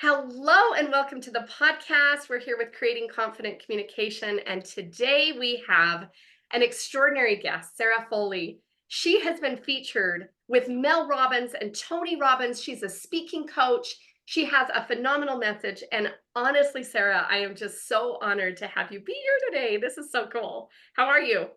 Hello and welcome to the podcast. We're here with Creating Confident Communication, and today we have an extraordinary guest, Sarah Foley. She has been featured with Mel Robbins and Tony Robbins. She's a speaking coach. She has a phenomenal message, and honestly, Sarah, I am just so honored to have you be here today. This is so cool. How are you?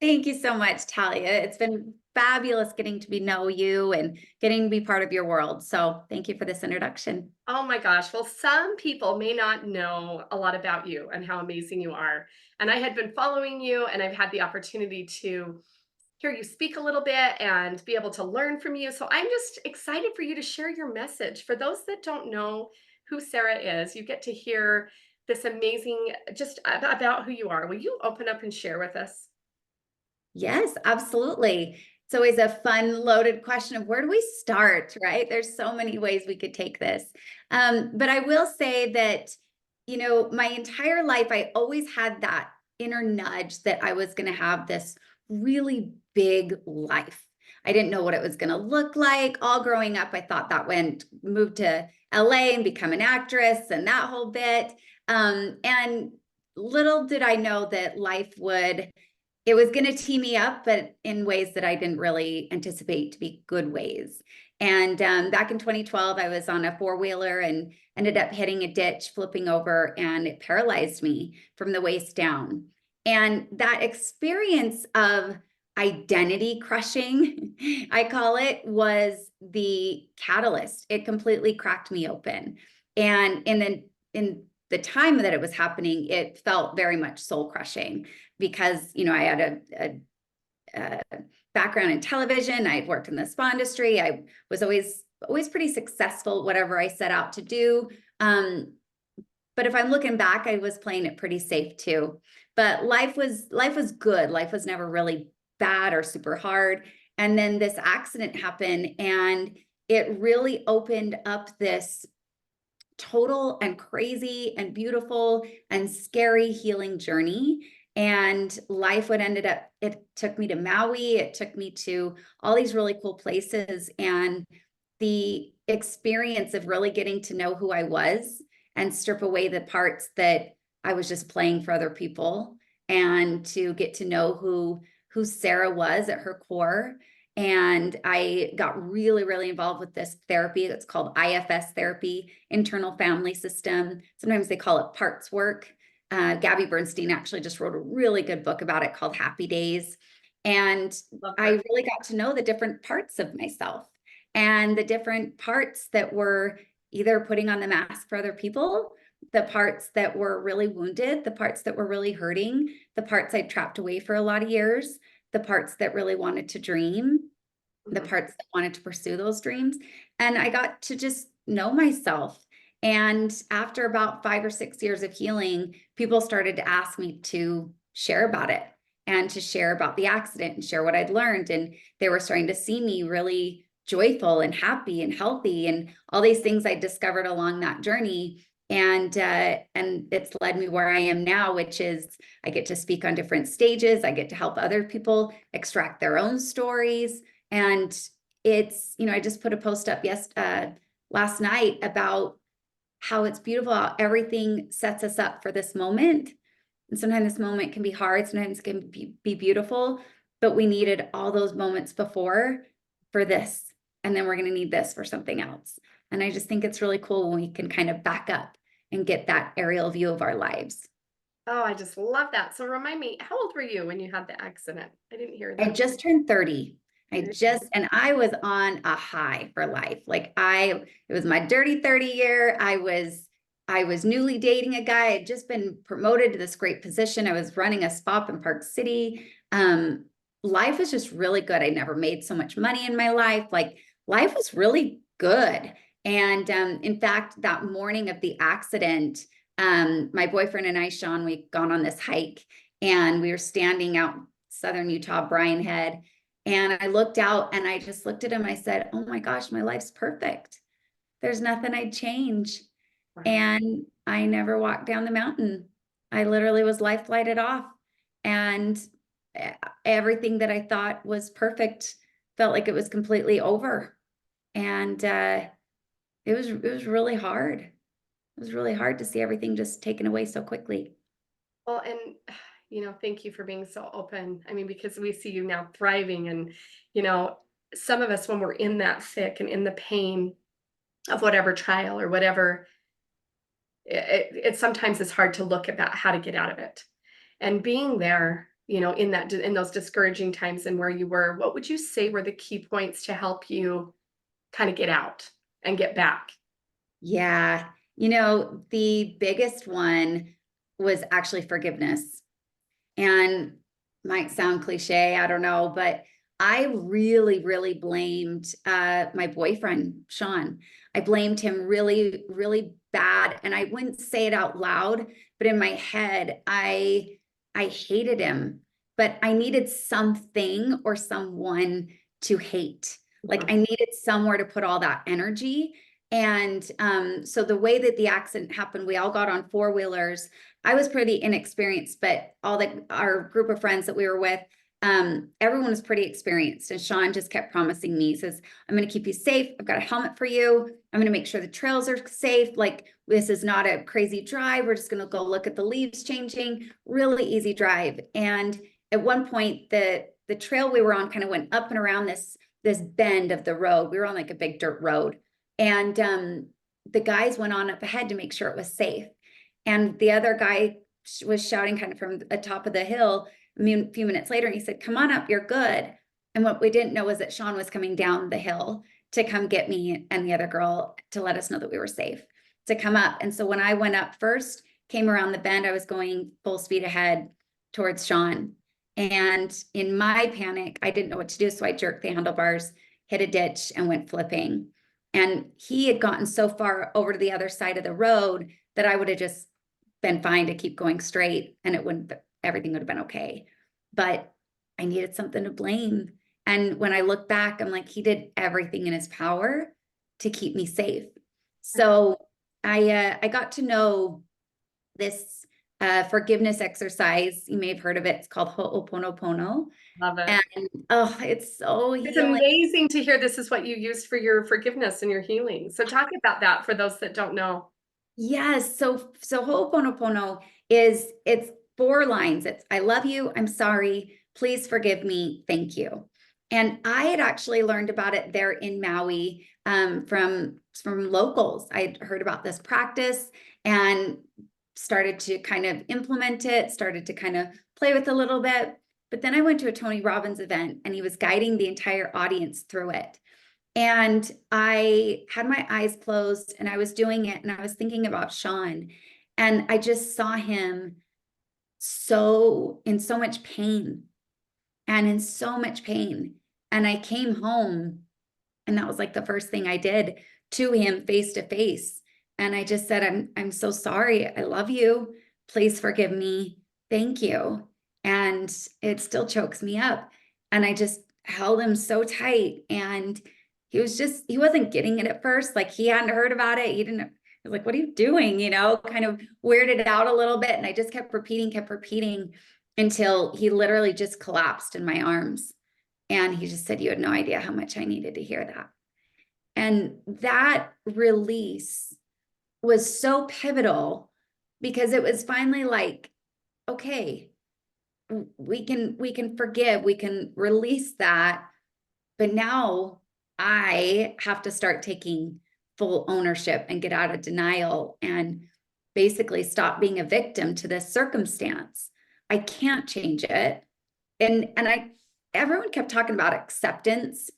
Thank you so much, Talia. It's been fabulous getting to know you and getting to be part of your world. So thank you for this introduction. Oh my gosh. Well, some people may not know a lot about you and how amazing you are. And I had been following you, and I've had the opportunity to hear you speak a little bit and be able to learn from you. So I'm just excited for you to share your message. For those that don't know who Sarah is, you get to hear this amazing just about who you are. Will you open up and share with us? Yes, absolutely. It's always a fun, loaded question of where do we start, right? There's so many ways we could take this. But I will say that, my entire life, I always had that inner nudge that I was going to have this really big life. I didn't know what it was going to look like. All growing up, I thought that move to LA and become an actress and that whole bit. And little did I know that it was going to tee me up, but in ways that I didn't really anticipate to be good ways. And back in 2012, I was on a four-wheeler and ended up hitting a ditch, flipping over, and it paralyzed me from the waist down. And that experience of identity crushing, I call it, was the catalyst. It completely cracked me open. And in the time that it was happening, it felt very much soul crushing because, I had a background in television. I'd worked in the spa industry. I was always pretty successful at whatever I set out to do. But if I'm looking back, I was playing it pretty safe too. But life was good. Life was never really bad or super hard. And then this accident happened, and it really opened up this total and crazy and beautiful and scary healing journey. And it took me to Maui, it took me to all these really cool places. And the experience of really getting to know who I was and strip away the parts that I was just playing for other people, and to get to know who Sarah was at her core. And I got really, really involved with this therapy. It's called IFS therapy, internal family system. Sometimes they call it parts work. Gabby Bernstein actually just wrote a really good book about it called Happy Days. And Love I her. really got to know the different parts of myself and the different parts that were either putting on the mask for other people, the parts that were really wounded, the parts that were really hurting, the parts I trapped away for a lot of years, the parts that really wanted to dream, the Mhm. parts that wanted to pursue those dreams. And I got to just know myself. And after about 5 or 6 years of healing, people started to ask me to share about it and to share about the accident and share what I'd learned. And they were starting to see me really joyful and happy and healthy and all these things I discovered along that journey. And it's led me where I am now, which is I get to speak on different stages. I get to help other people extract their own stories. And I just put a post up last night about how it's beautiful, how everything sets us up for this moment. And sometimes this moment can be hard, sometimes it can be beautiful, but we needed all those moments before for this. And then we're going to need this for something else. And I just think it's really cool when we can kind of back up and get that aerial view of our lives. Oh, I just love that. So remind me, how old were you when you had the accident? I didn't hear I that. just turned 30. Very And I was on a high for life. It was my dirty 30 year. I was newly dating a guy. I had just been promoted to this great position. I was running a spa in Park City. Life was just really good. I never made so much money in my life. Life was really good. And in fact, that morning of the accident, my boyfriend and I, Sean, we'd gone on this hike, and we were standing out Southern Utah, Bryan Head. And I looked out and I just looked at him. I said, "Oh my gosh, my life's perfect. There's nothing I'd change." wow. And I never walked down the mountain. I literally was life flighted off. And everything that I thought was perfect felt like it was completely over. And it was really hard. it was really hard to see everything just taken away so quickly. Well, and thank you for being so open. I mean, because we see you now thriving, and some of us, when we're in that thick and in the pain of whatever trial or whatever, it sometimes is hard to look about how to get out of it. And being there, in those discouraging times and where you were, what would you say were the key points to help you kind of get out and get back? Yeah. The biggest one was actually forgiveness. And might sound cliche, I don't know, but I really, really blamed my boyfriend, Sean. I blamed him really, really bad. And I wouldn't say it out loud, but in my head, I hated him, but I needed something or someone to hate. Like Mhm. I needed somewhere to put all that energy. And so the way that the accident happened, we all got on four-wheelers. I was pretty inexperienced, but our group of friends that we were with, everyone was pretty experienced. And Sean just kept promising me, he says, I'm going to keep you safe. I've got a helmet for you. I'm going to make sure the trails are safe. Like this is not a crazy drive. We're just going to go look at the leaves changing. Really easy drive. And at one point, the trail we were on kind of went up and around this bend of the road. We were on like a big dirt road. And the guys went on up ahead to make sure it was safe. And the other guy was shouting kind of from the top of the hill a few minutes later. And he said, come on up, you're good. And what we didn't know was that Sean was coming down the hill to come get me and the other girl to let us know that we were safe to come up. And so when I went up first, came around the bend, I was going full speed ahead towards Sean. And in my panic, I didn't know what to do. So I jerked the handlebars, hit a ditch, and went flipping. And he had gotten so far over to the other side of the road that I would have just been fine to keep going straight and everything would have been okay. But I needed something to blame. And when I look back, I'm like, he did everything in his power to keep me safe. So I got to know this forgiveness exercise. You may have heard of it. It's called Ho'oponopono. Love it. And oh, it's so It's healing. amazing to hear this is what you use for your forgiveness and your healing. So talk about that for those that don't know. Yes. So Ho'oponopono it's 4 lines. It's I love you, I'm sorry, please forgive me, thank you. And I had actually learned about it there in Maui from locals. I'd heard about this practice and started to kind of implement it, started to kind of play with a little bit. But then I went to a Tony Robbins event and he was guiding the entire audience through it. And I had my eyes closed and I was doing it and I was thinking about Sean and I just saw him in so much pain and in so much pain. And I came home and that was like the first thing I did to him face to face. And I just said, I'm so sorry. I love you. Please forgive me. Thank you. And it still chokes me up. And I just held him so tight. And he wasn't getting it at first. Like he hadn't heard about it. He was like, what are you doing? Kind of weirded out a little bit. And I just kept repeating until he literally just collapsed in my arms. And he just said, you had no idea how much I needed to hear that. And that release was so pivotal because it was finally like, okay, we can forgive, we can release that. But now I have to start taking full ownership and get out of denial and basically stop being a victim to this circumstance. I can't change it. And everyone kept talking about acceptance.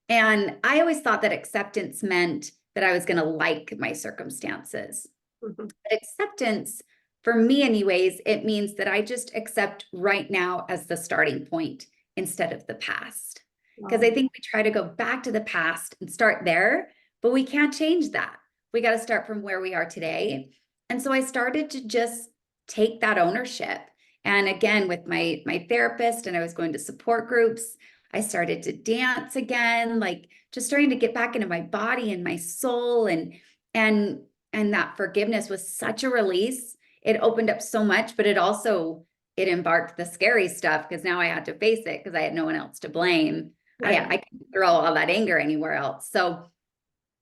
And I always thought that acceptance meant that I was going to like my circumstances. Mhm. But acceptance, for me anyways, it means that I just accept right now as the starting point instead of the past. Because I Wow. think we try to go back to the past and start there, but we can't change that. We got to start from where we are today. And so I started to just take that ownership. And again, with my therapist, and I was going to support groups, I started to dance again, like just starting to get back into my body and my soul. And that forgiveness was such a release. It opened up so much, but it embarked the scary stuff because now I had to face it because I had no one else to blame. Right. I couldn't throw all that anger anywhere else. So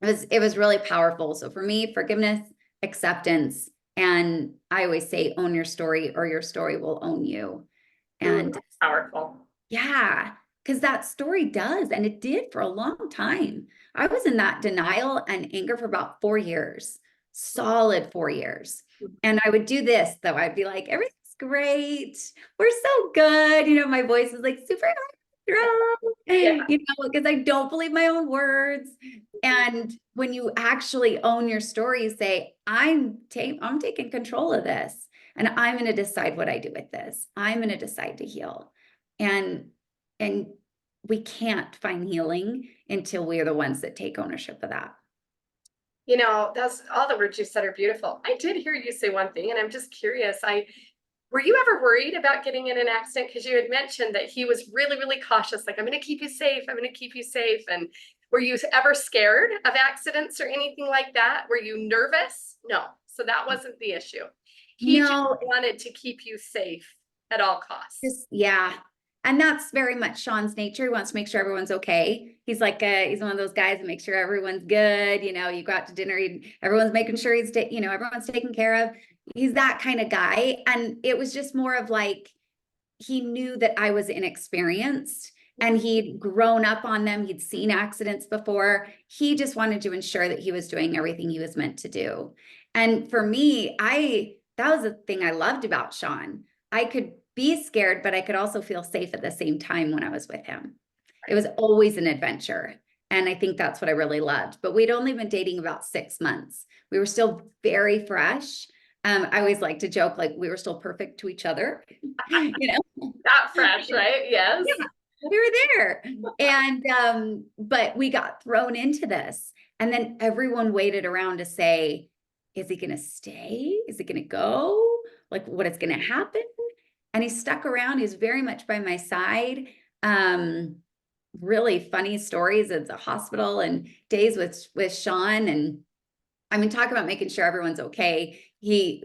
it was really powerful. So for me, forgiveness, acceptance. And I always say, own your story or your story will own you. Ooh, And that's powerful. yeah, because that story does, and it did for a long time. I was in that denial and anger for about 4 years, solid 4 years. And I would do this, though. I'd be like, everything's great. We're so good. My voice is like super strong, Yeah. because I don't believe my own words. And when you actually own your story, you say, I'm taking control of this, and I'm going to decide what I do with this. I'm going to decide to heal. And and we can't find healing until we are the ones that take ownership of that. That's all the words you said are beautiful. I did hear you say one thing, and I'm just curious. Were you ever worried about getting in an accident? Because you had mentioned that he was really, really cautious, like, I'm going to keep you safe. I'm going to keep you safe. And were you ever scared of accidents or anything like that? Were you nervous? No. So that wasn't the issue. He just No, wanted to keep you safe at all costs. yeah. And that's very much Sean's nature. He wants to make sure everyone's okay. He's like, he's one of those guys that makes sure everyone's good. You go out to dinner, everyone's making sure everyone's taken care of. He's that kind of guy. And it was just more of like, he knew that I was inexperienced and he'd grown up on them. He'd seen accidents before. He just wanted to ensure that he was doing everything he was meant to do. And for me, that was the thing I loved about Sean. I could be scared, but I could also feel safe at the same time when I was with him. It was always an adventure. And I think that's what I really loved. But we'd only been dating about 6 months. We were still very fresh. I always like to joke, like we were still perfect to each other. Not fresh, right? Yes. Yeah, we were there. And but we got thrown into this. And then everyone waited around to say, is he gonna stay? Is he gonna go? Like, what is gonna happen? And he stuck around. He's very much by my side. Really funny stories at the hospital and days with Sean. And I mean, talk about making sure everyone's okay. He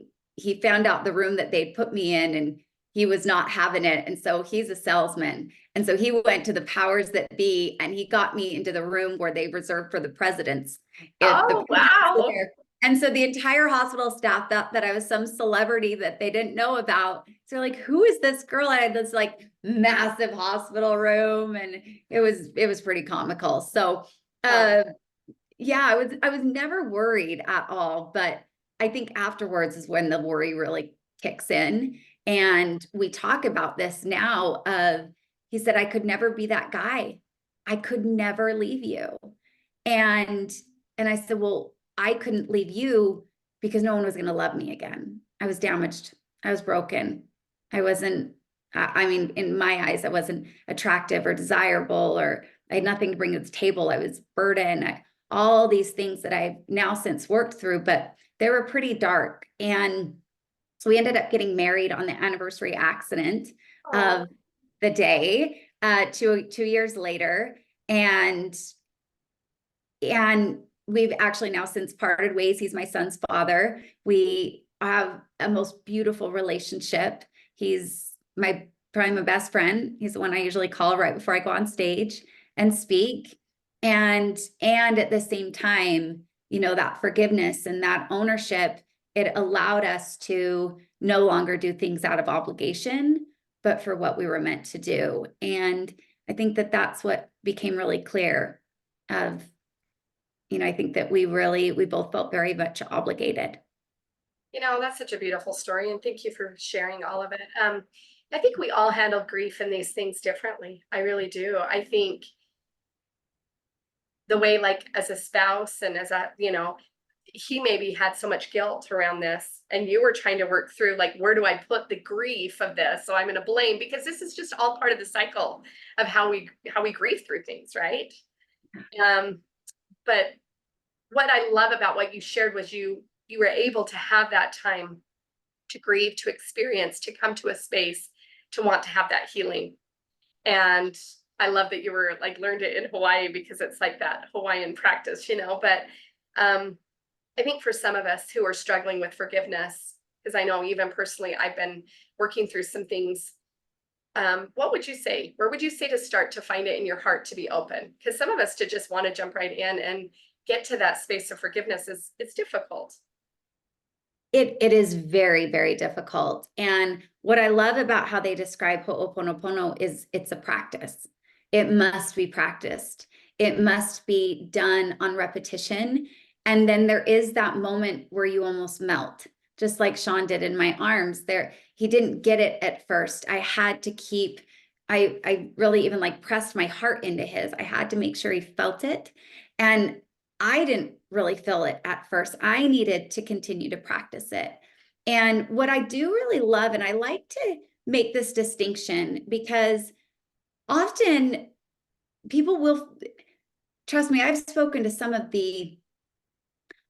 found out the room that they'd put me in, and he was not having it. And so he's a salesman. And so he went to the powers that be, and he got me into the room where they reserved for the presidents. If the Oh, presidents were wow. there. And so the entire hospital staff thought that I was some celebrity that they didn't know about. So they're like, who is this girl? I had this like massive hospital room, and it was pretty comical. So yeah, I was never worried at all, but I think afterwards is when the worry really kicks in. And we talk about this now he said, I could never be that guy. I could never leave you. And I said, well, I couldn't leave you because no one was going to love me again. I was damaged. I was broken. I wasn't, I mean, in my eyes, I wasn't attractive or desirable, or I had nothing to bring to the table. I was burdened. All these things that I've now since worked through, but they were pretty dark. And so we ended up getting married on the anniversary accident of the day, 2 years later. And we've actually now since parted ways. He's my son's father. We have a most beautiful relationship. He's probably my best friend. He's the one I usually call right before I go on stage and speak. And at the same time, that forgiveness and that ownership, it allowed us to no longer do things out of obligation, but for what we were meant to do. And I think that that's what became really clear of, I think that we both felt very much obligated. That's such a beautiful story, and thank you for sharing all of it. I think we all handle grief and these things differently. I really do. I think the way, like, as a spouse and as he maybe had so much guilt around this, and you were trying to work through, like, where do I put the grief of this? So I'm going to blame, because this is just all part of the cycle of how we grieve through things, right? But what I love about what you shared was you were able to have that time to grieve, to experience, to come to a space to want to have that healing. And I love that you were like learned it in Hawaii, because it's like that Hawaiian practice, but I think for some of us who are struggling with forgiveness, because I know even personally, I've been working through some things. What would you say? Where would you say to start to find it in your heart to be open? Because some of us to just want to jump right in and get to that space of forgiveness it's difficult. It is very, very difficult. And what I love about how they describe Ho'oponopono is it's a practice. It must be practiced. It must be done on repetition. And then there is that moment where you almost melt, just like Sean did in my arms. There, he didn't get it at first. I had to keep, I really even like pressed my heart into his. I had to make sure he felt it. And I didn't really feel it at first. I needed to continue to practice it. And what I do really love, and I like to make this distinction because often people will, trust me, I've spoken to some of the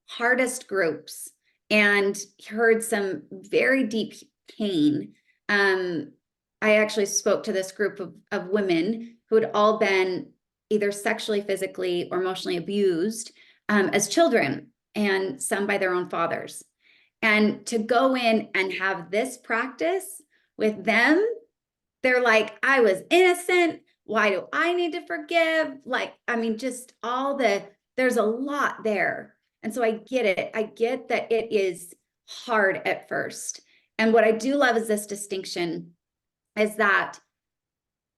hardest groups and heard some very deep pain. I actually spoke to this group of women who had all been either sexually, physically, or emotionally abused as children, and some by their own fathers. And to go in and have this practice with them, they're like, I was innocent. Why do I need to forgive? Like, I mean, just there's a lot there. And so I get it. I get that it is hard at first. And what I do love is this distinction is that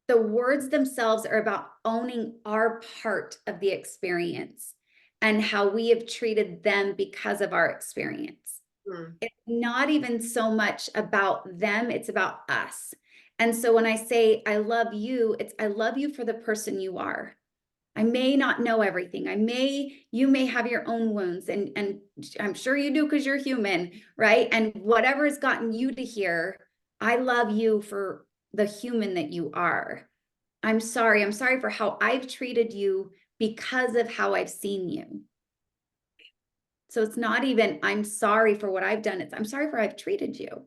the words themselves are about owning our part of the experience and how we have treated them because of our experience. Mm. It's not even so much about them, it's about us. And so when I say I love you, it's I love you for the person you are. I may not know everything. You may have your own wounds, and I'm sure you do because you're human, right? And whatever has gotten you to here, I love you for the human that you are. I'm sorry for how I've treated you because of how I've seen you. So it's not even, I'm sorry for what I've done. It's, I'm sorry for how I've treated you.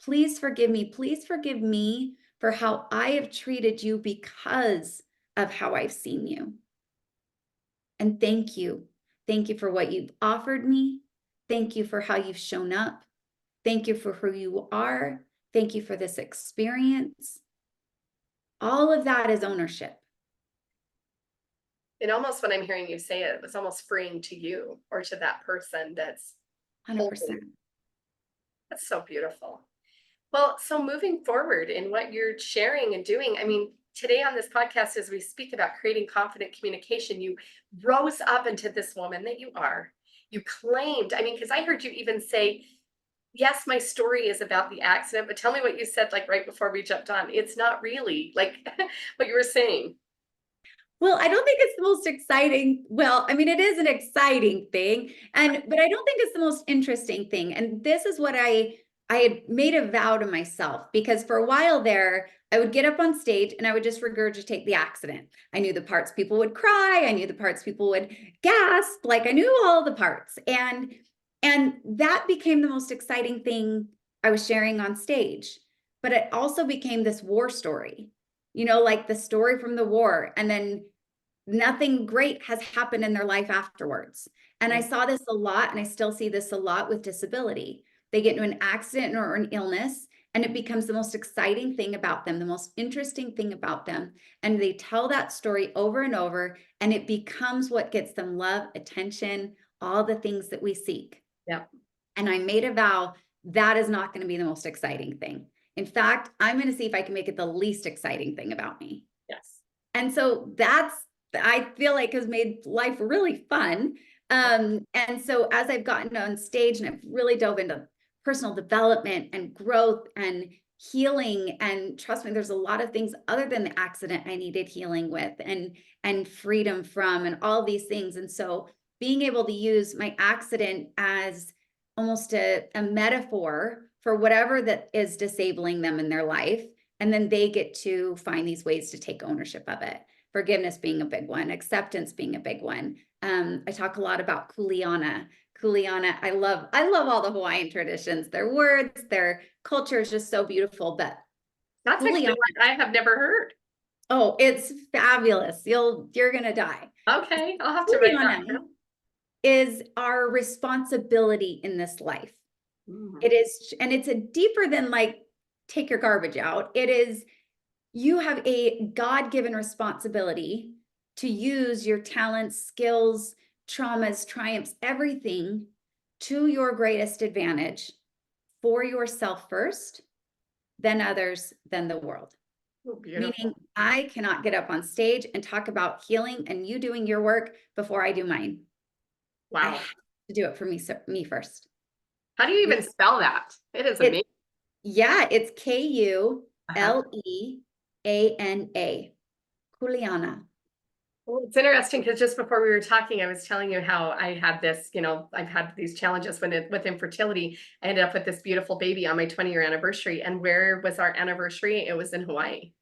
Please forgive me. Please forgive me for how I have treated you because of how I've seen you. And thank you. Thank you for what you've offered me. Thank you for how you've shown up. Thank you for who you are. Thank you for this experience. All of that is ownership. And almost when I'm hearing you say it, it's almost freeing to you or to that person that's 100%. holding. That's so beautiful. Well, so moving forward in what you're sharing and doing, I mean, today on this podcast, as we speak about creating confident communication, you rose up into this woman that you are. You claimed, I mean, because I heard you even say, yes, my story is about the accident, but tell me what you said, like right before we jumped on. It's not really like what you were saying. Well, I don't think it's the most exciting. Well, I mean, it is an exciting thing, but I don't think it's the most interesting thing. And this is what I had made a vow to myself, because for a while there, I would get up on stage and I would just regurgitate the accident. I knew the parts people would cry, I knew the parts people would gasp, like I knew all the parts. And that became the most exciting thing I was sharing on stage. But it also became this war story, like the story from the war. And then nothing great has happened in their life afterwards. And I saw this a lot, and I still see this a lot with disability. They get into an accident or an illness, and it becomes the most exciting thing about them, the most interesting thing about them. And they tell that story over and over, and it becomes what gets them love, attention, all the things that we seek. Yeah. And I made a vow that is not going to be the most exciting thing. In fact, I'm going to see if I can make it the least exciting thing about me. Yes. And so I feel like has made life really fun. And so as I've gotten on stage and I've really dove into personal development and growth and healing, and trust me, there's a lot of things other than the accident I needed healing with and freedom from and all these things. And so being able to use my accident as almost a metaphor for whatever that is disabling them in their life. And then they get to find these ways to take ownership of it. Forgiveness being a big one, acceptance being a big one. I talk a lot about kuleana. Kuleana, I love all the Hawaiian traditions. Their words, their culture is just so beautiful. But That's actually kuleana, what I have never heard. oh, it's fabulous. You're gonna die. Okay, I'll have to write that Kuleana down. is our responsibility in this life. Mhm. It is, and it's a deeper than like take your garbage out. It is, you have a God-given responsibility to use your talents, skills, traumas, triumphs, everything to your greatest advantage for yourself first, then others, then the world. Oh, beautiful. Meaning I cannot get up on stage and talk about healing and you doing your work before I do mine. I Wow. have to do it for me first. How do you even spell that? It is It's, amazing. yeah, it's Kuleana. Kuleana. Well, it's interesting because just before we were talking, I was telling you how I had this, I've had these challenges with infertility. I ended up with this beautiful baby on my 20-year anniversary. And where was our anniversary? It was in Hawaii.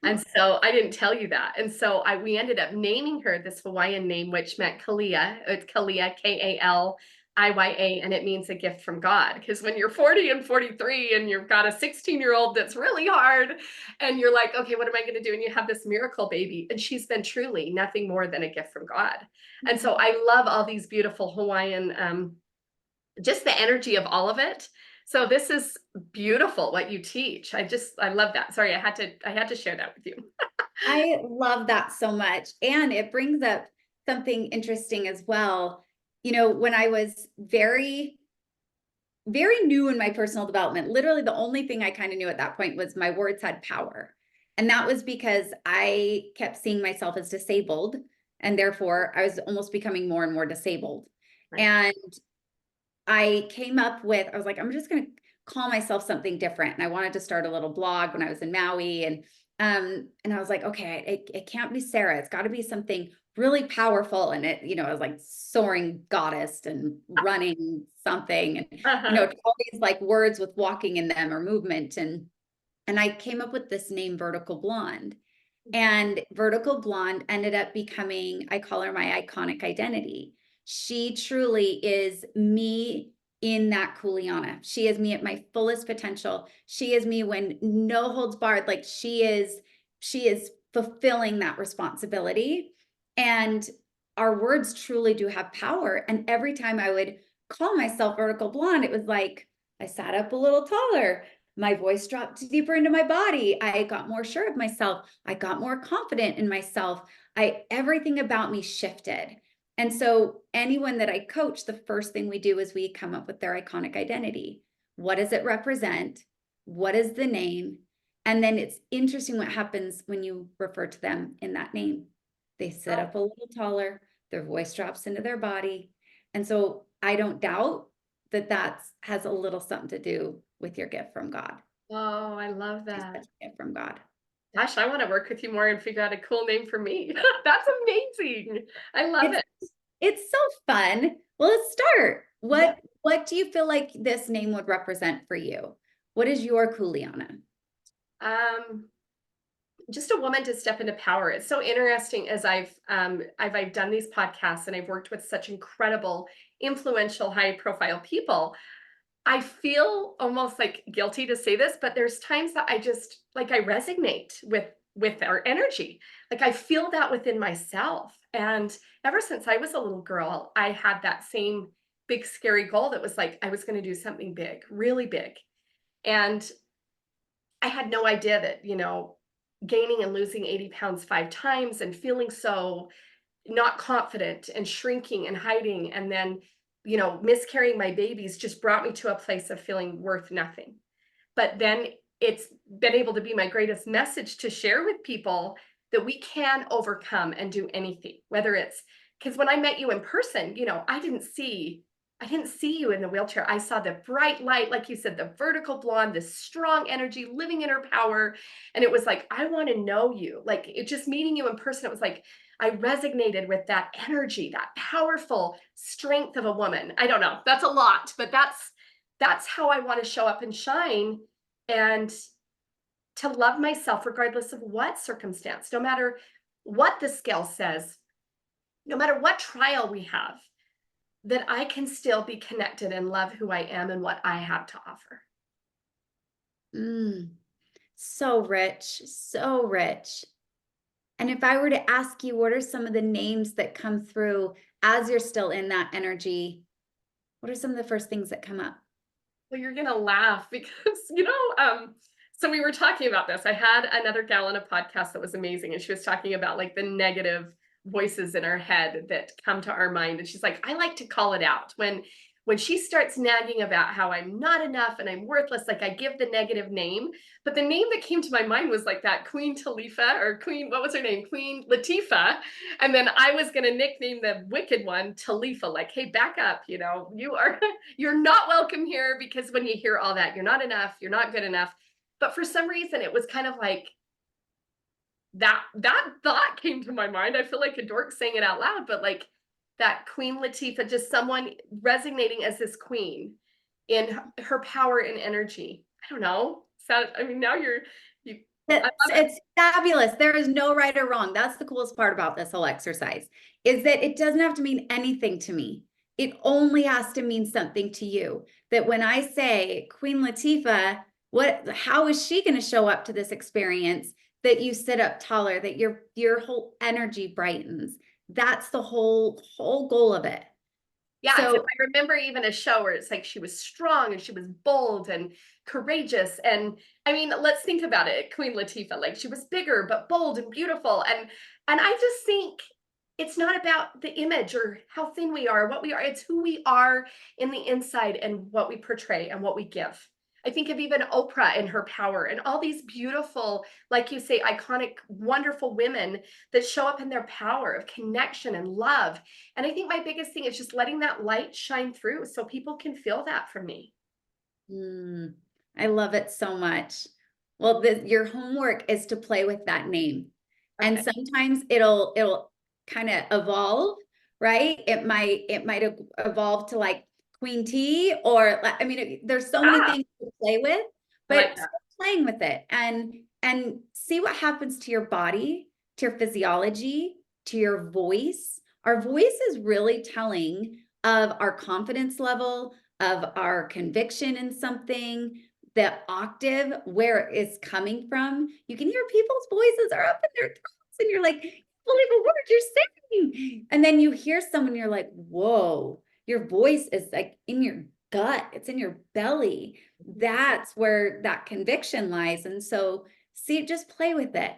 And so I didn't tell you that. And so we ended up naming her this Hawaiian name, which meant Kalia. It's Kalia, Kaliya, and it means a gift from God. Because when you're 40 and 43 and you've got a 16-year-old that's really hard, and you're like, okay, what am I going to do? And you have this miracle baby, and she's been truly nothing more than a gift from God. And so I love all these beautiful Hawaiian, just the energy of all of it. So this is beautiful what you teach. I love that. Sorry, I had to share that with you. I love that so much. And it brings up something interesting as well. When I was very, very new in my personal development, literally the only thing I kind of knew at that point was my words had power. And that was because I kept seeing myself as disabled. And therefore, I was almost becoming more and more disabled. Right. And I was like, I'm just going to call myself something different. And I wanted to start a little blog when I was in Maui. And I was like, okay, it can't be Sarah. It's got to be something really powerful. And I was like soaring goddess and running something and, all these like words with walking in them or movement. And I came up with this name, Vertical Blonde. And Vertical Blonde ended up becoming, I call her my iconic identity. She truly is me in that Kuleana. She is me at my fullest potential. She is me when no holds barred. Like she is fulfilling that responsibility. And our words truly do have power. And every time I would call myself Vertical Blonde, it was like I sat up a little taller. My voice dropped deeper into my body. I got more sure of myself. I got more confident in myself. Everything about me shifted. And so anyone that I coach, the first thing we do is we come up with their iconic identity. What does it represent? What is the name? And then it's interesting what happens when you refer to them in that name. They sit up a little taller, their voice drops into their body. And so I don't doubt that has a little something to do with your gift from God. Oh, I love that. Such a gift from God. Gosh, I want to work with you more and figure out a cool name for me. That's amazing. I love it. It's so fun. Well, let's start. Yeah. What do you feel like this name would represent for you? What is your Kuleana? Just a woman to step into power. It's so interesting as I've done these podcasts and I've worked with such incredible, influential, high profile people. I feel almost like guilty to say this, but there's times that I just like I resonate with their energy. Like I feel that within myself. And ever since I was a little girl, I had that same big scary goal that was like I was going to do something big, really big. And I had no idea that, gaining and losing 80 pounds 5 times and feeling so not confident and shrinking and hiding and then miscarrying my babies just brought me to a place of feeling worth nothing. But then it's been able to be my greatest message to share with people that we can overcome and do anything, whether it's because when I met you in person, I didn't see you in the wheelchair. I saw the bright light, like you said, the vertical blonde, this strong energy living in her power. And it was like, I want to know you. Like it just meeting you in person, it was like, I resonated with that energy, that powerful strength of a woman. I don't know. That's a lot, but that's how I want to show up and shine and to love myself regardless of what circumstance, no matter what the scale says, no matter what trial we have, that I can still be connected and love who I am and what I have to offer. So rich, so rich. And if I were to ask you, what are some of the names that come through as you're still in that energy? What are some of the first things that come up? Well, you're going to laugh because, so we were talking about this. I had another gal on a podcast that was amazing. And she was talking about like the negative voices in our head that come to our mind. And she's like, I like to call it out when when she starts nagging about how I'm not enough and I'm worthless, like I give the negative name, but the name that came to my mind was like that Queen Talifa or Queen, what was her name? Queen Latifah. And then I was going to nickname the wicked one Talifa, like, hey, back up, you are, you're not welcome here, because when you hear all that, you're not enough, you're not good enough. But for some reason, it was kind of like, that thought came to my mind. I feel like a dork saying it out loud, but like that Queen Latifah, just someone resonating as this queen in her power and energy. I don't know. So, I mean, now I love it. It's fabulous. There is no right or wrong. That's the coolest part about this whole exercise, is that it doesn't have to mean anything to me. It only has to mean something to you. That when I say Queen Latifah, how is she going to show up to this experience? That you sit up taller, that your whole energy brightens. That's the whole goal of it. Yeah, So so I remember even a show where it's like she was strong and she was bold and courageous. And I mean, let's think about it. Queen Latifah, like she was bigger but bold and beautiful. And I just think it's not about the image or how thin we are, what we are. It's who we are in the inside and what we portray and what we give. I think of even Oprah and her power and all these beautiful, like you say, iconic, wonderful women that show up in their power of connection and love. And I think my biggest thing is just letting that light shine through so people can feel that from me. I love it so much. Well, your homework is to play with that name. And Okay. sometimes it'll kind of evolve, right? It might evolve to like Queen Tea, or I mean, there's so many Ah, things to play with, I like but that. start playing with it and see what happens to your body, to your physiology, to your voice. Our voice is really telling of our confidence level, of our conviction in something, the octave, where it's coming from. You can hear people's voices are up in their throats, and you're like, I can't believe a word you're saying. And then you hear someone, you're like, whoa, your voice is like in your gut, it's in your belly. That's where that conviction lies. And so see, just play with it.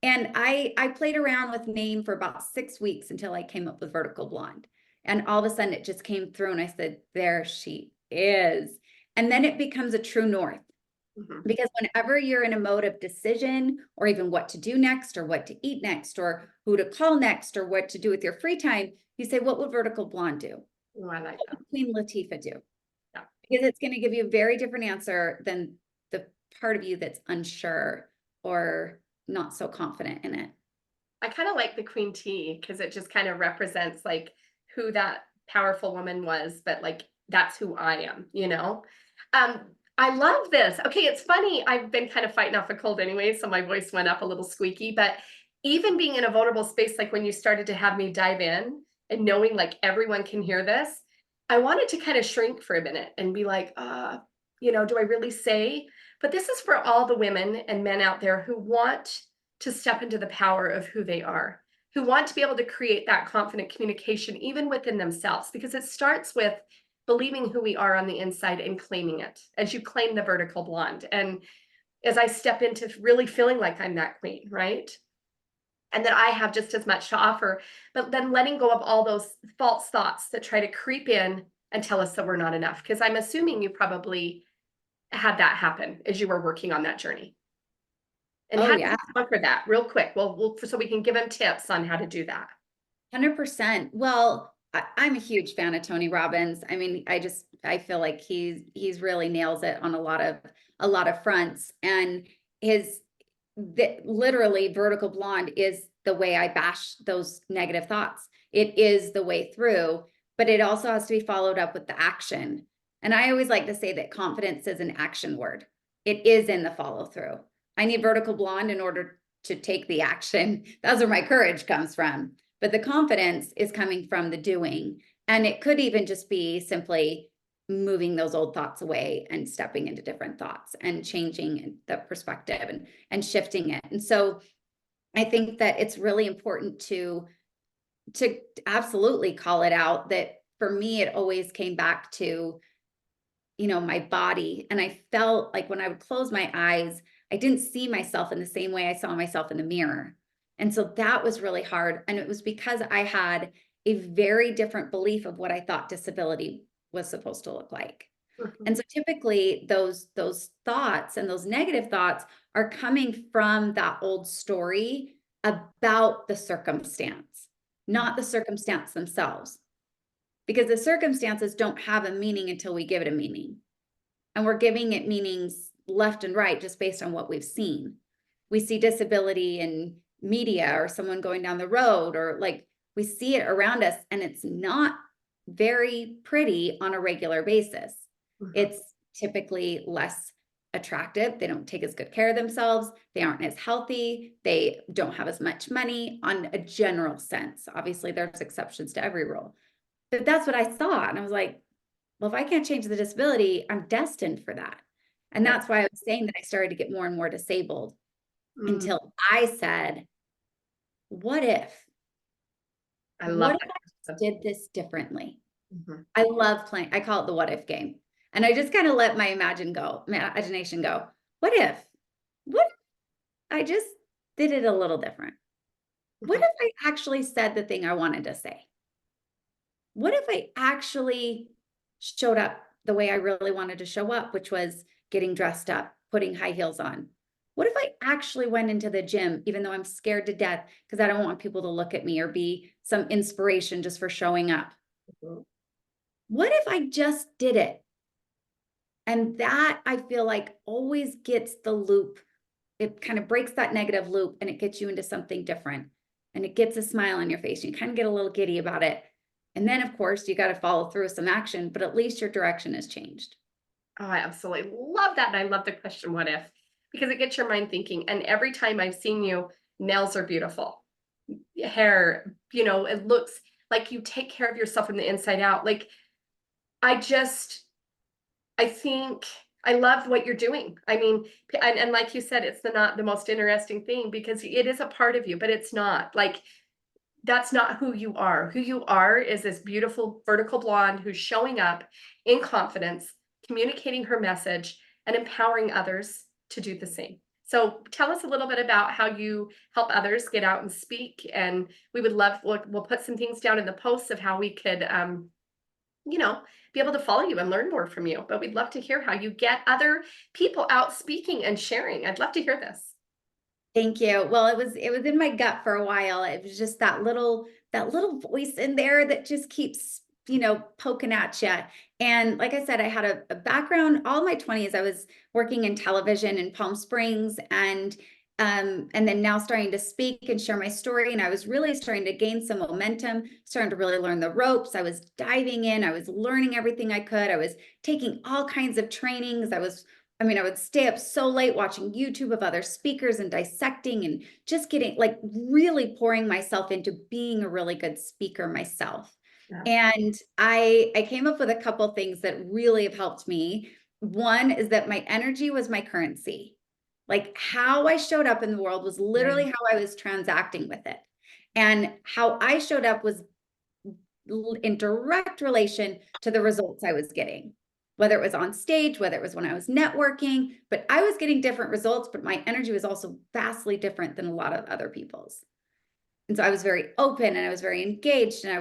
And I played around with name for about 6 weeks until I came up with Vertical Blonde. And all of a sudden it just came through and I said, there she is. And then it becomes a true north. Mhm. Because whenever you're in a mode of decision, or even what to do next, or what to eat next, or who to call next, or what to do with your free time, you say, what would Vertical Blonde do? Oh, I like What that. would Queen Latifah do? Yeah. Because it's going to give you a very different answer than the part of you that's unsure or not so confident in it. I kind of like the Queen Tea because it just kind of represents like who that powerful woman was, but like that's who I am. Um, I love this. Okay, it's funny. I've been kind of fighting off a cold anyway, so my voice went up a little squeaky. But even being in a vulnerable space, like when you started to have me dive in and knowing like everyone can hear this, I wanted to kind of shrink for a minute and be like, do I really say? But this is for all the women and men out there who want to step into the power of who they are, who want to be able to create that confident communication even within themselves, because it starts with believing who we are on the inside and claiming it, as you claim the vertical blonde. And as I step into really feeling like I'm that queen, right? And that I have just as much to offer, but then letting go of all those false thoughts that try to creep in and tell us that we're not enough. Because I'm assuming you probably had that happen as you were working on that journey. And Oh how did yeah. you conquer that real quick? Well, so we can give them tips on how to do that. 100%. Well, I'm a huge fan of Tony Robbins. I mean, I feel like he's really nails it on a lot of fronts. And literally Vertical Blonde is the way I bash those negative thoughts. It is the way through, but it also has to be followed up with the action. And I always like to say that confidence is an action word. It is in the follow through. I need Vertical Blonde in order to take the action. That's where my courage comes from. But the confidence is coming from the doing. And it could even just be simply moving those old thoughts away and stepping into different thoughts and changing the perspective and shifting it. And so I think that it's really important to absolutely call it out. That for me, it always came back to, my body. And I felt like when I would close my eyes, I didn't see myself in the same way I saw myself in the mirror. And so that was really hard. And it was because I had a very different belief of what I thought disability was supposed to look like. Mhm. And so typically those thoughts and those negative thoughts are coming from that old story about the circumstance, not the circumstance themselves. Because the circumstances don't have a meaning until we give it a meaning. And we're giving it meanings left and right just based on what we've seen. We see disability in media or someone going down the road, or like we see it around us, and it's not very pretty on a regular basis. Mhm. It's typically less attractive. They don't take as good care of themselves. They aren't as healthy. They don't have as much money on a general sense. Obviously, there's exceptions to every rule. But that's what I saw. And I was like, well, if I can't change the disability, I'm destined for that. And Yep. that's why I was saying that I started to get more and more disabled Mm, until I said, what if? I What love if that I question. did this differently? Mhm. I love playing. I call it the what if game. And I just kind of let my imagination go. What if? What if I just did it a little different? What Mhm. if I actually said the thing I wanted to say? What if I actually showed up the way I really wanted to show up, which was getting dressed up, putting high heels on? What if I actually went into the gym, even though I'm scared to death because I don't want people to look at me or be some inspiration just for showing up? Mhm. What if I just did it? And that I feel like always gets the loop. It kind of breaks that negative loop and it gets you into something different. And it gets a smile on your face. You kind of get a little giddy about it. And then, of course, you got to follow through with some action, but at least your direction has changed. Oh, I absolutely love that. And I love the question, what if? Because it gets your mind thinking. And every time I've seen you, nails are beautiful. Hair, it looks like you take care of yourself from the inside out. Like, I just, I think I love what you're doing. I mean, and like you said, it's not the most interesting thing because it is a part of you, but it's not like that's not who you are. Who you are is this beautiful vertical blonde who's showing up in confidence, communicating her message, and empowering others to do the same. So tell us a little bit about how you help others get out and speak. And we would love, we'll put some things down in the posts of how we could, you know, be able to follow you and learn more from you. But we'd love to hear how you get other people out speaking and sharing. I'd love to hear this. Thank you. Well, it was in my gut for a while. It was just that little voice in there that just keeps, poking at you. And like I said, I had a background all my 20s. I was working in television in Palm Springs and then now starting to speak and share my story. And I was really starting to gain some momentum, starting to really learn the ropes. I was diving in, I was learning everything I could. I was taking all kinds of trainings. I would stay up so late watching YouTube of other speakers and dissecting and just getting like really pouring myself into being a really good speaker myself. Yeah. And I came up with a couple things that really have helped me. One is that my energy was my currency. Like how I showed up in the world was Yeah. literally how I was transacting with it. And how I showed up was in direct relation to the results I was getting, whether it was on stage, whether it was when I was networking, but I was getting different results, but my energy was also vastly different than a lot of other people's. And so I was very open and I was very engaged and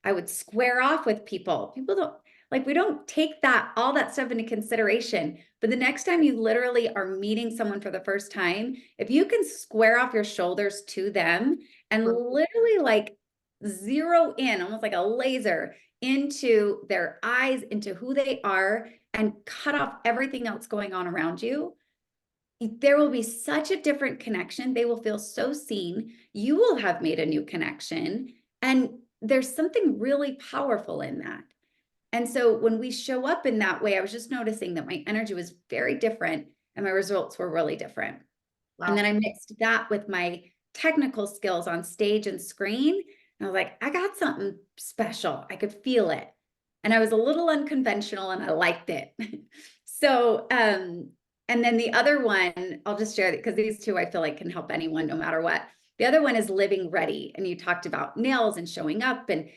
I would square off with people. People don't like we don't take all that stuff into consideration. But the next time you literally are meeting someone for the first time, if you can square off your shoulders to them and Mhm. literally like zero in almost like a laser into their eyes, into who they are, and cut off everything else going on around you, there will be such a different connection. They will feel so seen. You will have made a new connection. And there's something really powerful in that. And so when we show up in that way, I was just noticing that my energy was very different and my results were really different. And then Wow. I mixed that with my technical skills on stage and screen. And I was like, I got something special. I could feel it. And I was a little unconventional and I liked it. So, and then the other one, I'll just share it because these two I feel like can help anyone no matter what. The other one is living ready. And you talked about nails and showing up. And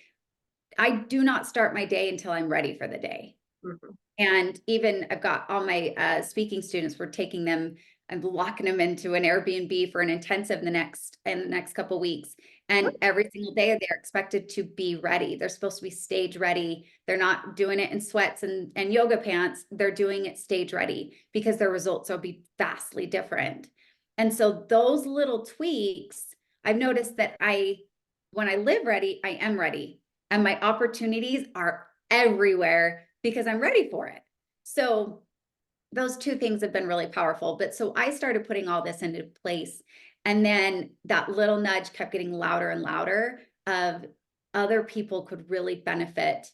I do not start my day until I'm ready for the day. Mhm. And even I've got all my speaking students, we're taking them and locking them into an Airbnb for an intensive in the next couple of weeks. And every single day they're expected to be ready. They're supposed to be stage ready. They're not doing it in sweats and yoga pants. They're doing it stage ready because their results will be vastly different. And so those little tweaks, I've noticed that when I live ready, I am ready. And my opportunities are everywhere because I'm ready for it. So those two things have been really powerful. But so I started putting all this into place. And then that little nudge kept getting louder and louder of other people could really benefit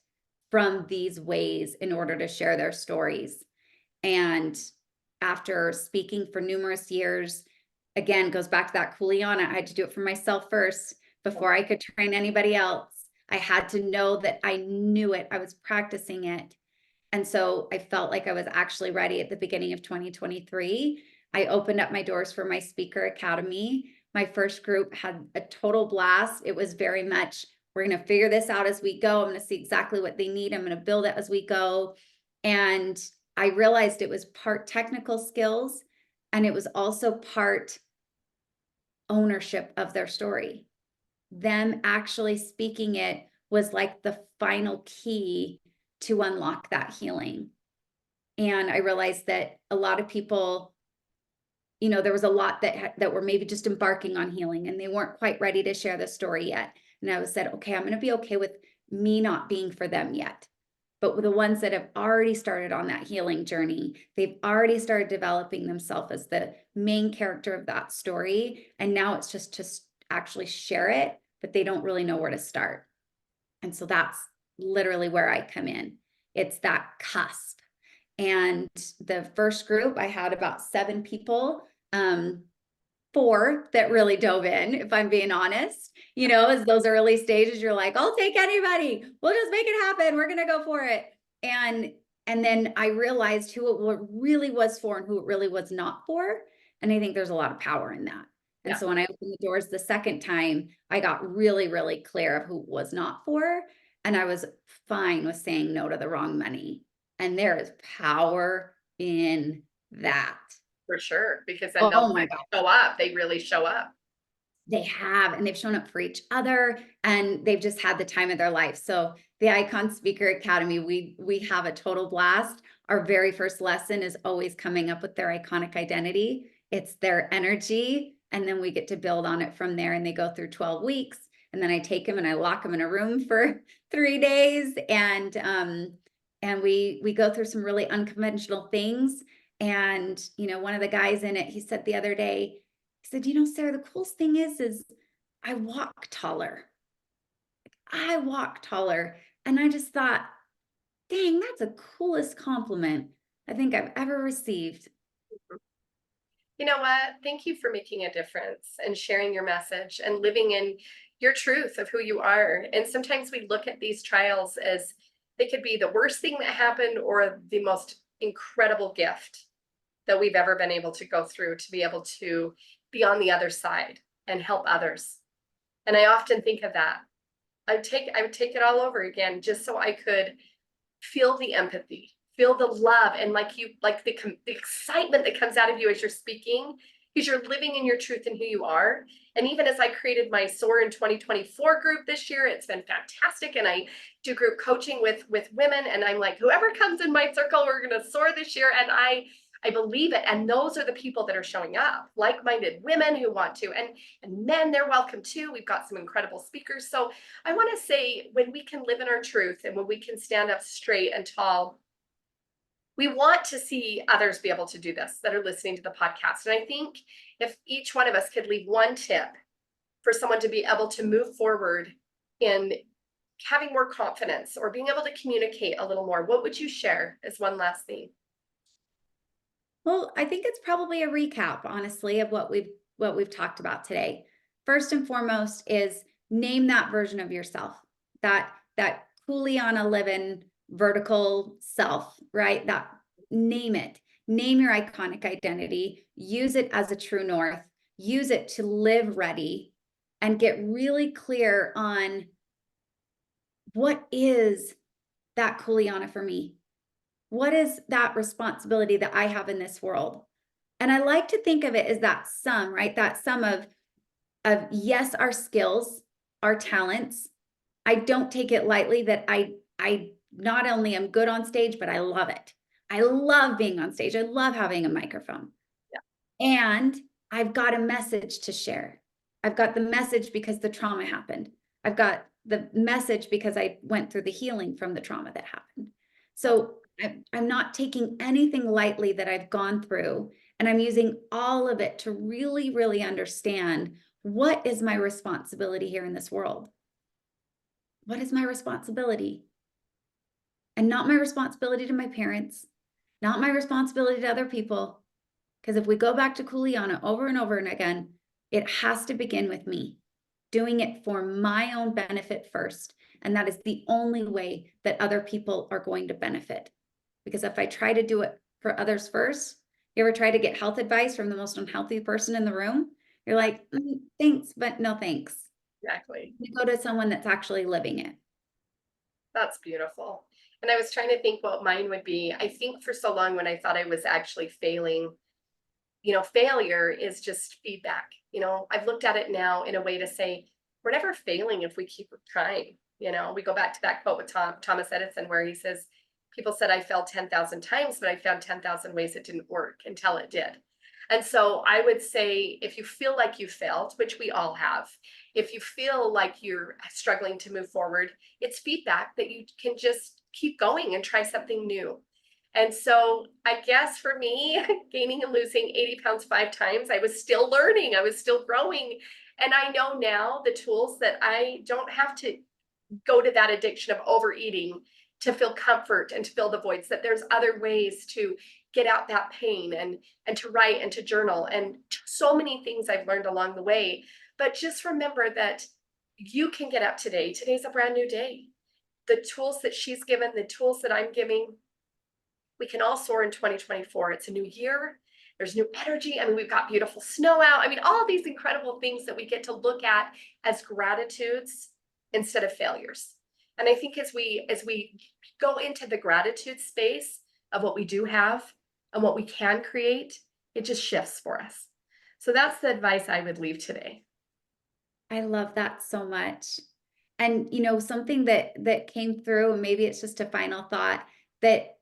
from these ways in order to share their stories. And after speaking for numerous years, again, goes back to that Kuleana. I had to do it for myself first before I could train anybody else. I had to know that I knew it. I was practicing it. And so I felt like I was actually ready at the beginning of 2023. I opened up my doors for my speaker academy. My first group had a total blast. It was very much, we're going to figure this out as we go. I'm going to see exactly what they need. I'm going to build it as we go. And I realized it was part technical skills, and it was also part ownership of their story. Them actually speaking it was like the final key to unlock that healing. And I realized that a lot of people, there was a lot that were maybe just embarking on healing and they weren't quite ready to share the story yet. And I said, okay, I'm going to be okay with me not being for them yet. But with the ones that have already started on that healing journey, they've already started developing themselves as the main character of that story. And now it's just to actually share it, but they don't really know where to start. And so that's literally where I come in. It's that cusp. And the first group, I had about 7 people, 4 that really dove in, if I'm being honest. As those early stages, you're like, I'll take anybody. We'll just make it happen. We're going to go for it. And then I realized who it really was for and who it really was not for. And I think there's a lot of power in that. And so when I opened the doors the second time, I got really, really clear of who it was not for. And I was fine with saying no to the wrong money. And there is power in that. For sure, because then Oh they'll my God. show up. They really show up. They have, and they've shown up for each other, and they've just had the time of their life. So the Icon Speaker Academy, we have a total blast. Our very first lesson is always coming up with their iconic identity. It's their energy, and then we get to build on it from there. And they go through 12 weeks, and then I take them and I lock them in a room for 3 days, and we go through some really unconventional things. And one of the guys in it, he said the other day, he said, Sarah, the coolest thing is I walk taller. I walk taller. And I just thought, dang, that's the coolest compliment I think I've ever received. You know what? Thank you for making a difference and sharing your message and living in your truth of who you are. And sometimes we look at these trials as they could be the worst thing that happened or the most incredible gift that we've ever been able to go through to be able to be on the other side and help others. And I often think of that. I would take it all over again just so I could feel the empathy, feel the love, and like the excitement that comes out of you as you're speaking, because you're living in your truth and who you are. And even as I created my Soar in 2024 group this year, it's been fantastic. And I do group coaching with women, and I'm like, whoever comes in my circle, we're going to soar this year. And I believe it. And those are the people that are showing up, like-minded women who want to, and men, they're welcome too. We've got some incredible speakers. So I want to say, when we can live in our truth and when we can stand up straight and tall, we want to see others be able to do this that are listening to the podcast. And I think if each one of us could leave one tip for someone to be able to move forward in having more confidence or being able to communicate a little more, what would you share as one last thing? Well, I think it's probably a recap, honestly, of what we've talked about today. First and foremost is name that version of yourself, that Kuleana living vertical self, right? Name it. Name your iconic identity. Use it as a true north. Use it to live ready and get really clear on what is that Kuleana for me. What is that responsibility that I have in this world? And I like to think of it as that sum, right? That sum of of, yes, our skills, our talents. I don't take it lightly that I not only am good on stage, but I love it. I love being on stage. I love having a microphone. Yeah. And I've got a message to share. I've got the message because the trauma happened. I've got the message because I went through the healing from the trauma that happened. So I'm not taking anything lightly that I've gone through, and I'm using all of it to really, really understand what is my responsibility here in this world. What is my responsibility? And not my responsibility to my parents, not my responsibility to other people. Because if we go back to Kuleana over and over and again, it has to begin with me, doing it for my own benefit first. And that is the only way that other people are going to benefit. Because if I try to do it for others first, you ever try to get health advice from the most unhealthy person in the room? You're like, thanks, but no thanks. Exactly. You go to someone that's actually living it. That's beautiful. And I was trying to think what mine would be. I think for so long when I thought I was actually failing, failure is just feedback. I've looked at it now in a way to say, we're never failing if we keep trying. We go back to that quote with Thomas Edison, where he says, people said I failed 10,000 times, but I found 10,000 ways it didn't work until it did. And so I would say, if you feel like you failed, which we all have, if you feel like you're struggling to move forward, it's feedback that you can just keep going and try something new. And so I guess for me, gaining and losing 80 pounds 5 times, I was still learning, I was still growing. And I know now the tools that I don't have to go to that addiction of overeating to feel comfort and to fill the voids, that there's other ways to get out that pain and to write and to journal, and so many things I've learned along the way. But just remember that you can get up today. Today's a brand new day. The tools that she's given, the tools that I'm giving, we can all soar in 2024. It's a new year. There's new energy. I mean, we've got beautiful snow out. I mean, all these incredible things that we get to look at as gratitudes instead of failures. And I think as we go into the gratitude space of what we do have and what we can create, it just shifts for us. So that's the advice I would leave today. I love that so much. And something that came through, and maybe it's just a final thought, that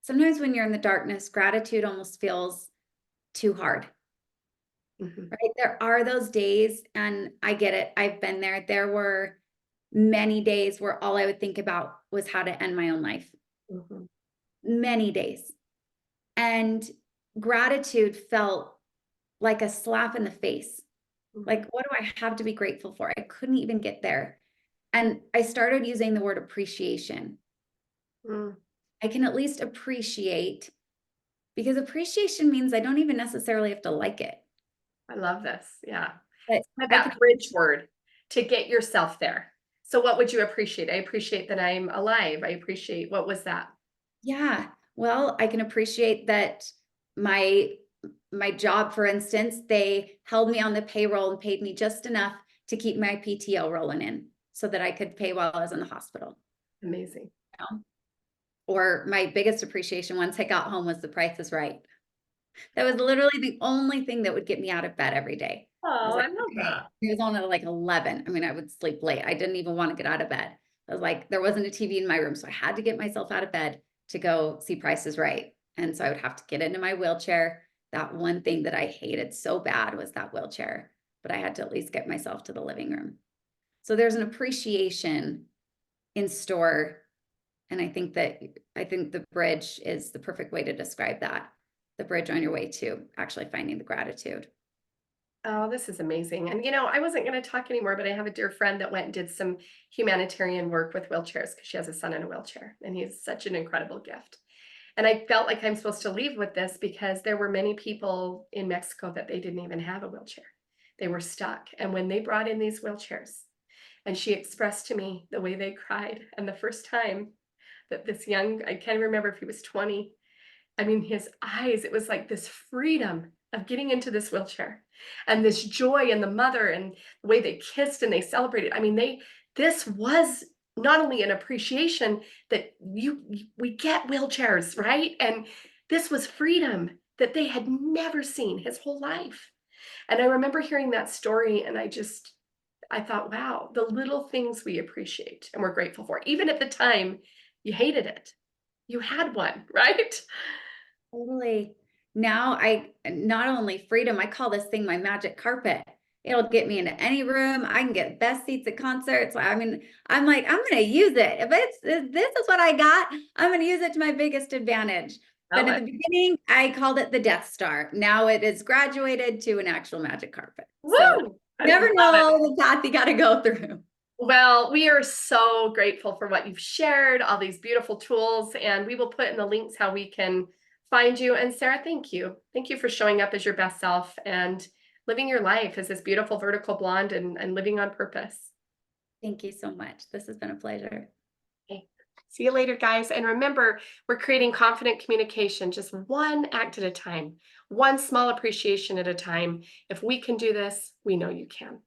sometimes when you're in the darkness, gratitude almost feels too hard. Mhm. Right? There are those days, and I get it. I've been there. There were many days where all I would think about was how to end my own life. Mhm. Many days. And gratitude felt like a slap in the face. Like, Mhm. what do I have to be grateful for? I couldn't even get there. And I started using the word appreciation. Mm. I can at least appreciate, because appreciation means I don't even necessarily have to like it. I love this. Yeah. But I can, That bridge word to get yourself there. So what would you appreciate? I appreciate that I'm alive. I appreciate, what was that? yeah, well, I can appreciate that my my job, for instance, they held me on the payroll and paid me just enough to keep my PTO rolling in so that I could pay while I was in the hospital. Amazing. You know? Or my biggest appreciation once I got home was The Price is Right. That was literally the only thing that would get me out of bed every day. I was Oh, I like, love okay, that. it was on at like 11. I mean, I would sleep late. I didn't even want to get out of bed. I was like, there wasn't a TV in my room. So I had to get myself out of bed to go see Price is Right. And so I would have to get into my wheelchair. That one thing that I hated so bad was that wheelchair, but I had to at least get myself to the living room. So there's an appreciation in store. And I think the bridge is the perfect way to describe that. The bridge on your way to actually finding the gratitude. Oh, this is amazing. And I wasn't going to talk anymore, but I have a dear friend that went and did some humanitarian work with wheelchairs because she has a son in a wheelchair, and he's such an incredible gift. And I felt like I'm supposed to leave with this because there were many people in Mexico that they didn't even have a wheelchair. They were stuck. And when they brought in these wheelchairs, and she expressed to me the way they cried, and the first time that this young, I can't remember if he was 20, I mean, his eyes, it was like this freedom of getting into this wheelchair and this joy, and the mother and the way they kissed and they celebrated. I mean, this was not only an appreciation that we get wheelchairs, right? And this was freedom that they had never seen his whole life. And I remember hearing that story and I thought, wow, the little things we appreciate and we're grateful for. Even at the time, you hated it. You had one, right? Totally. Now I not only freedom, I call this thing my magic carpet. It'll get me into any room. I can get best seats at concerts. I mean, I'm like, I'm going to use it. If this is what I got, I'm going to use it to my biggest advantage. But Love at the it. beginning, I called it the Death Star. Now it is graduated to an actual magic carpet. So Woo! I never love it. know the path you got to go through. Well, we are so grateful for what you've shared, all these beautiful tools, and we will put in the links how we can find you. And Sarah, thank you. Thank you for showing up as your best self and living your life as this beautiful vertical blonde and living on purpose. Thank you so much. This has been a pleasure. Okay. See you later, guys. And remember, we're creating confident communication just one act at a time, one small appreciation at a time. If we can do this, we know you can.